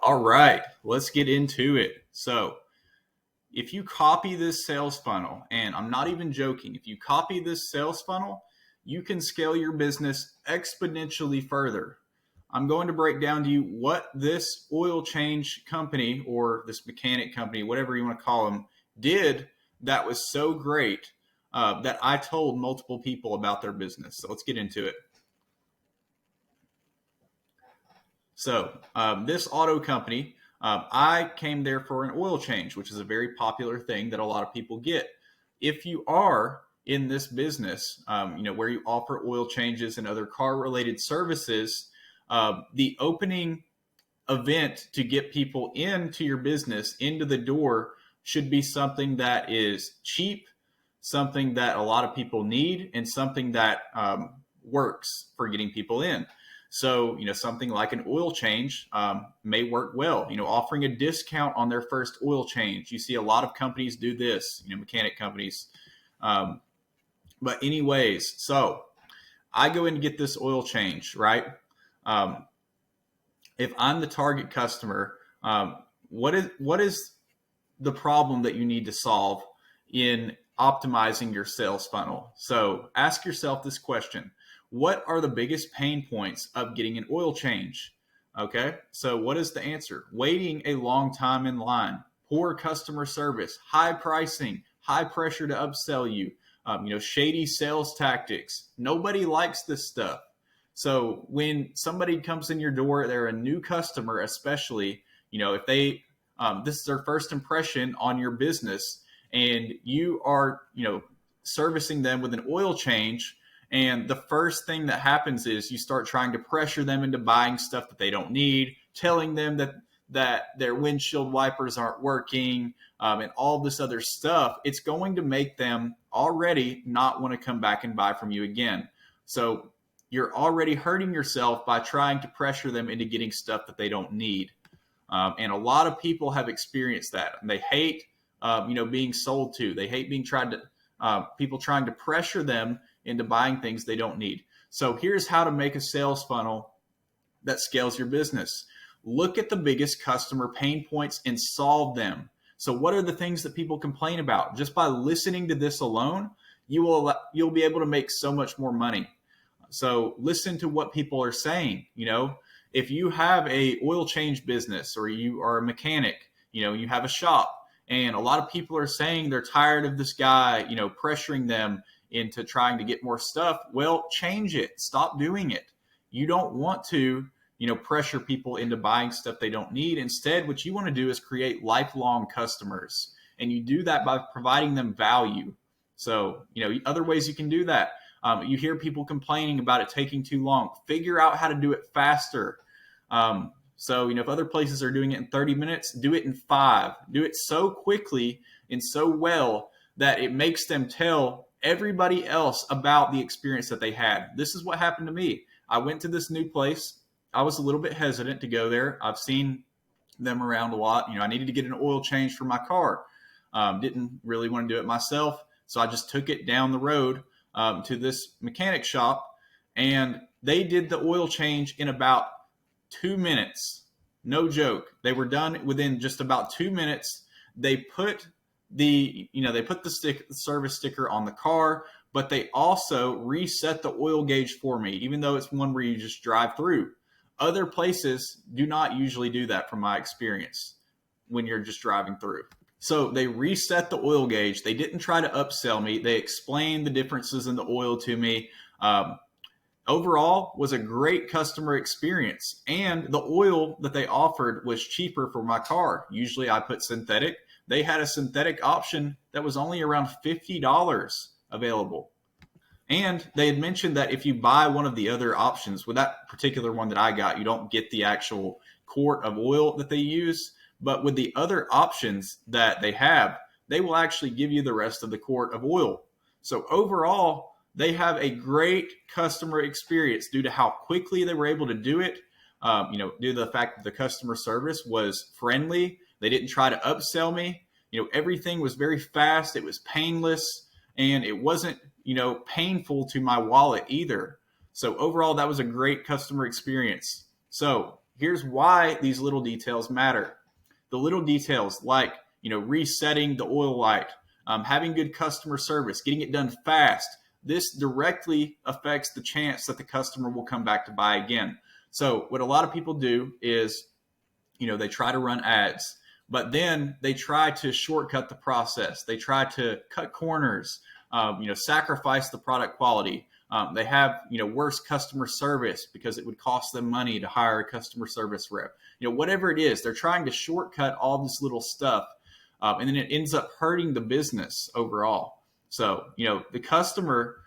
All right, let's get into it. So, if you copy this sales funnel, and I'm not even joking, if you copy this sales funnel, you can scale your business exponentially further. I'm going to break down to you what this oil change company or this mechanic company, whatever you want to call them, did that was so great that I told multiple people about their business. So let's get into it. So this auto company, I came there for an oil change, which is a very popular thing that a lot of people get. If you are in this business, where you offer oil changes and other car-related services, the opening event to get people into your business, into the door, should be something that is cheap, something that a lot of people need, and something that works for getting people in. So, something like an oil change may work well. Offering a discount on their first oil change. You see a lot of companies do this, mechanic companies. But anyways, so I go in to get this oil change, right? If I'm the target customer, what is the problem that you need to solve in optimizing your sales funnel? So ask yourself this question. What are the biggest pain points of getting an oil change? Okay, so what is the answer? Waiting a long time in line, poor customer service, high pricing, high pressure to upsell you, shady sales tactics. Nobody likes this stuff. So when somebody comes in your door, they're a new customer, especially, if they, this is their first impression on your business, and you are, servicing them with an oil change. And the first thing that happens is you start trying to pressure them into buying stuff that they don't need, telling them that their windshield wipers aren't working, and all this other stuff. It's going to make them already not want to come back and buy from you again. So you're already hurting yourself by trying to pressure them into getting stuff that they don't need. And a lot of people have experienced that. And they hate, being sold to. They hate being people trying to pressure them into buying things they don't need. So here's how to make a sales funnel that scales your business. Look at the biggest customer pain points and solve them. So what are the things that people complain about? Just by listening to this alone, you'll be able to make so much more money. So listen to what people are saying. If you have a oil change business or you are a mechanic, you have a shop, and a lot of people are saying they're tired of this guy, pressuring them into trying to get more stuff. Well, change it. Stop doing it. You don't want to, pressure people into buying stuff they don't need. Instead, what you want to do is create lifelong customers. And you do that by providing them value. So, other ways you can do that. You hear people complaining about it taking too long. Figure out how to do it faster. So, if other places are doing it in 30 minutes, do it in 5. Do it so quickly and so well that it makes them tell everybody else about the experience that they had. This is what happened to me. I went to this new place. I was a little bit hesitant to go there. I've seen them around a lot. I needed to get an oil change for my car. Didn't really want to do it myself. So I just took it down the road to this mechanic shop, and they did the oil change in about 2 minutes. No joke. They were done within just about 2 minutes. They put the service sticker on the car, but they also reset the oil gauge for me, even though it's one where you just drive through. Other places do not usually do that from my experience when you're just driving through. So they reset the oil gauge. They didn't try to upsell me. They explained the differences in the oil to me. Overall, was a great customer experience. And the oil that they offered was cheaper for my car. Usually I put synthetic. They had a synthetic option that was only around $50 available. And they had mentioned that if you buy one of the other options, with that particular one that I got, you don't get the actual quart of oil that they use. But with the other options that they have, they will actually give you the rest of the quart of oil. So overall, they have a great customer experience due to how quickly they were able to do it. Due to the fact that the customer service was friendly. They didn't try to upsell me. Everything was very fast. It was painless, and it wasn't, painful to my wallet either. So overall, that was a great customer experience. So here's why these little details matter. The little details like, resetting the oil light, having good customer service, getting it done fast. This directly affects the chance that the customer will come back to buy again. So what a lot of people do is, they try to run ads, but then they try to shortcut the process. They try to cut corners, sacrifice the product quality. They have, worse customer service because it would cost them money to hire a customer service rep. Whatever it is, they're trying to shortcut all this little stuff. And then it ends up hurting the business overall. So, the customer,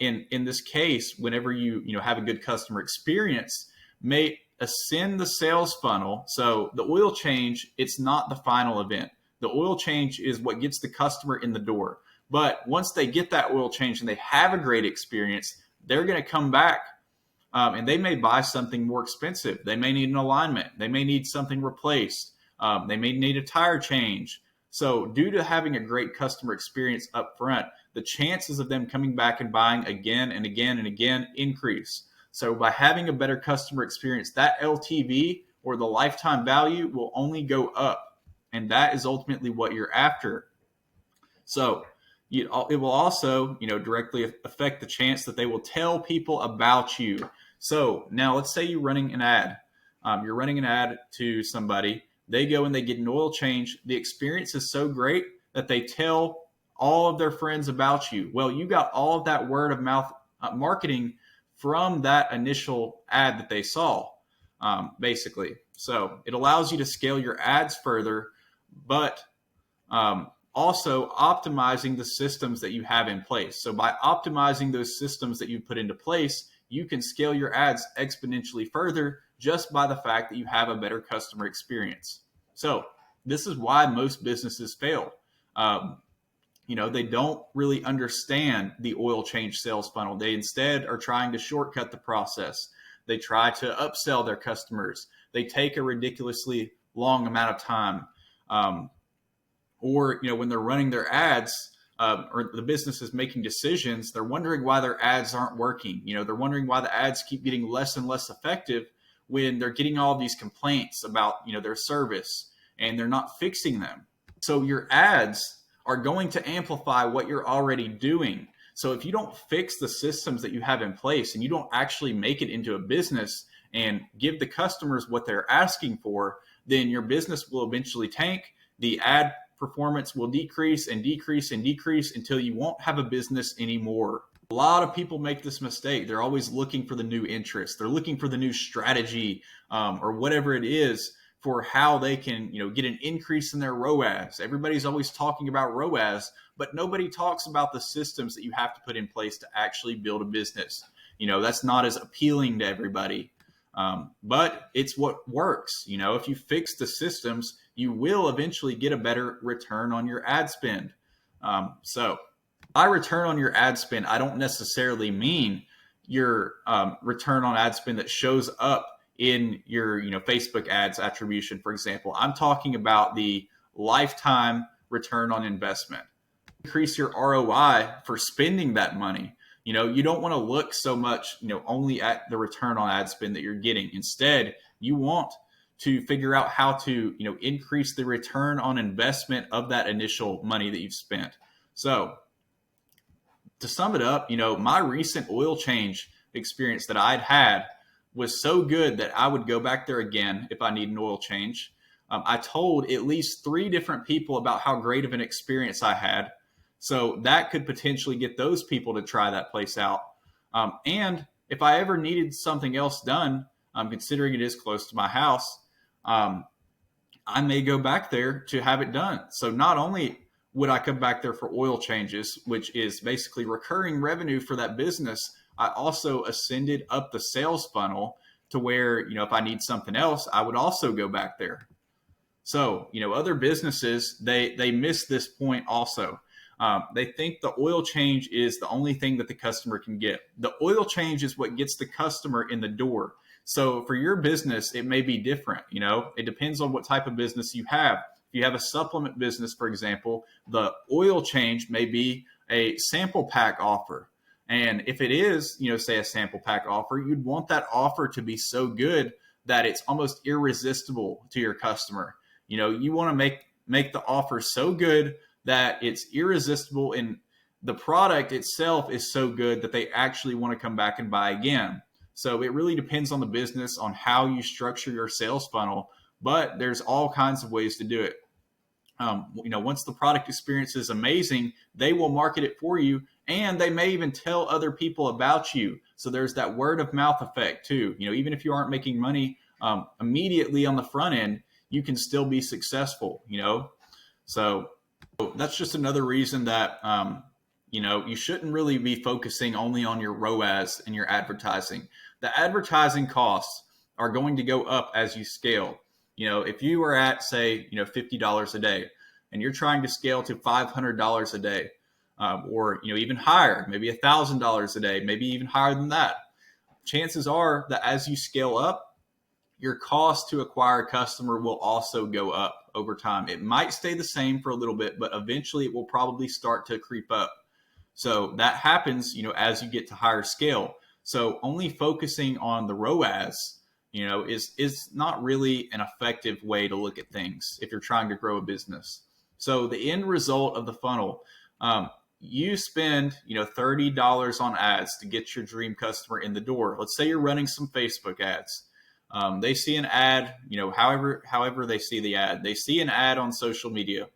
in this case, whenever you have a good customer experience, may ascend the sales funnel. So the oil change, it's not the final event. The oil change is what gets the customer in the door. But once they get that oil change and they have a great experience, they're going to come back and they may buy something more expensive. They may need an alignment. They may need something replaced. They may need a tire change. So due to having a great customer experience up front, the chances of them coming back and buying again and again and again increase. So by having a better customer experience, that LTV or the lifetime value will only go up. And that is ultimately what you're after. So it will also, directly affect the chance that they will tell people about you. So now let's say you're running an ad. You're running an ad to somebody. They go and they get an oil change. The experience is so great that they tell all of their friends about you. Well, you got all of that word of mouth marketing from that initial ad that they saw, basically. So it allows you to scale your ads further, but also optimizing the systems that you have in place. So by optimizing those systems that you put into place, you can scale your ads exponentially further just by the fact that you have a better customer experience. So this is why most businesses fail. They don't really understand the oil change sales funnel. They instead are trying to shortcut the process. They try to upsell their customers. They take a ridiculously long amount of time. Or when they're running their ads, or the business is making decisions, they're wondering why their ads aren't working. They're wondering why the ads keep getting less and less effective when they're getting all these complaints about, their service, and they're not fixing them. So your ads are going to amplify what you're already doing. So if you don't fix the systems that you have in place and you don't actually make it into a business and give the customers what they're asking for, then your business will eventually tank. The ad performance will decrease and decrease and decrease until you won't have a business anymore. A lot of people make this mistake. They're always looking for the new interest. They're looking for the new strategy or whatever it is for how they can, get an increase in their ROAS. Everybody's always talking about ROAS, but nobody talks about the systems that you have to put in place to actually build a business. That's not as appealing to everybody, but it's what works. If you fix the systems, you will eventually get a better return on your ad spend. So by return on your ad spend, I don't necessarily mean your return on ad spend that shows up in your Facebook ads attribution, for example. I'm talking about the lifetime return on investment. Increase your ROI for spending that money. You don't want to look so much, only at the return on ad spend that you're getting. Instead, you want to figure out how to, increase the return on investment of that initial money that you've spent. So to sum it up, my recent oil change experience that I'd had was so good that I would go back there again if I need an oil change. I told at least 3 different people about how great of an experience I had. So that could potentially get those people to try that place out. And if I ever needed something else done, considering it is close to my house, I may go back there to have it done. So not only would I come back there for oil changes, which is basically recurring revenue for that business, I also ascended up the sales funnel to where, if I need something else, I would also go back there. So, other businesses, they miss this point also. They think the oil change is the only thing that the customer can get. The oil change is what gets the customer in the door. So for your business, it may be different. It depends on what type of business you have. If you have a supplement business, for example, the oil change may be a sample pack offer. And if it is, say a sample pack offer, you'd want that offer to be so good that it's almost irresistible to your customer. You know, you want to make the offer so good that it's irresistible, and the product itself is so good that they actually want to come back and buy again. So it really depends on the business, on how you structure your sales funnel, but there's all kinds of ways to do it. You know, once the product experience is amazing, they will market it for you, and they may even tell other people about you. So there's that word of mouth effect too. You know, even if you aren't making money immediately on the front end, you can still be successful, you know? So that's just another reason that, you know, you shouldn't really be focusing only on your ROAS and your advertising. The advertising costs are going to go up as you scale. You know, if you are at, say, you know, $50 a day and you're trying to scale to $500 a day, or, you know, even higher, maybe $1,000 a day, maybe even higher than that, chances are that as you scale up, your cost to acquire a customer will also go up over time. It might stay the same for a little bit, but eventually it will probably start to creep up. So that happens, you know, as you get to higher scale. So only focusing on the ROAS, you know, is not really an effective way to look at things if you're trying to grow a business. So the end result of the funnel, you spend, you know, $30 on ads to get your dream customer in the door. Let's say you're running some Facebook ads. They see an ad, you know, however they see the ad, they see an ad on social media.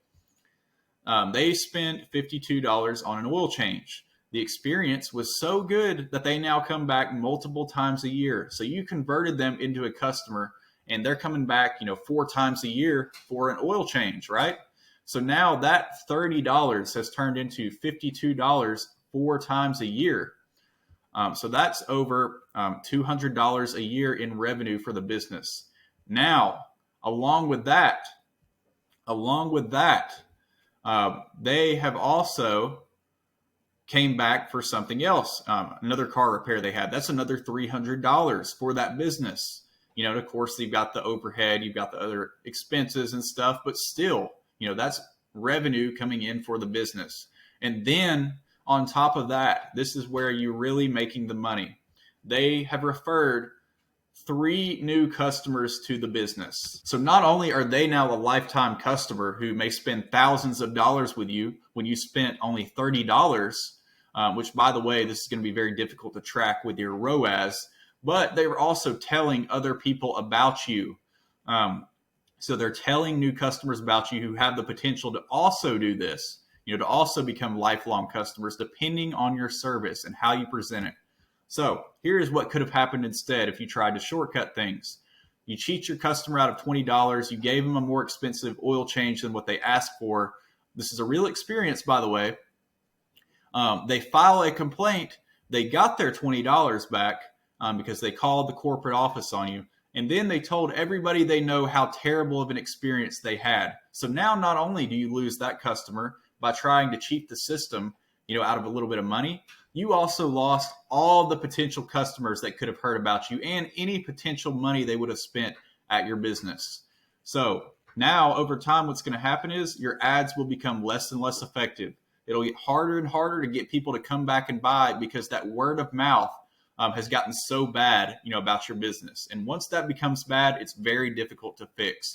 They spent $52 on an oil change. The experience was so good that they now come back multiple times a year. So you converted them into a customer, and they're coming back, you know, 4 times a year for an oil change, right? So now that $30 has turned into $52 4 times a year. So that's over $200 a year in revenue for the business. Now, along with that, they have also came back for something else, another car repair they had. That's another $300 for that business. You know, and of course, you've got the overhead, you've got the other expenses and stuff, but still, you know, that's revenue coming in for the business. And then on top of that, this is where you're really making the money. They have referred 3 new customers to the business. So not only are they now a lifetime customer who may spend thousands of dollars with you when you spent only $30, which, by the way, this is going to be very difficult to track with your ROAS, but they were also telling other people about you. So they're telling new customers about you who have the potential to also do this, you know, to also become lifelong customers, depending on your service and how you present it. So here's what could have happened instead if you tried to shortcut things. You cheat your customer out of $20. You gave them a more expensive oil change than what they asked for. This is a real experience, by the way. They file a complaint. They got their $20 back because they called the corporate office on you. And then they told everybody they know how terrible of an experience they had. So now not only do you lose that customer by trying to cheat the system, you know, out of a little bit of money, you also lost all the potential customers that could have heard about you and any potential money they would have spent at your business. So now over time, what's going to happen is your ads will become less and less effective. It'll get harder and harder to get people to come back and buy because that word of mouth has gotten so bad, you know, about your business. And once that becomes bad, it's very difficult to fix.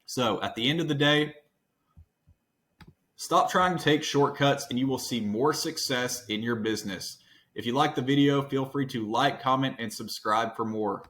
So at the end of the day, stop trying to take shortcuts and you will see more success in your business. If you like the video, feel free to like, comment, and subscribe for more.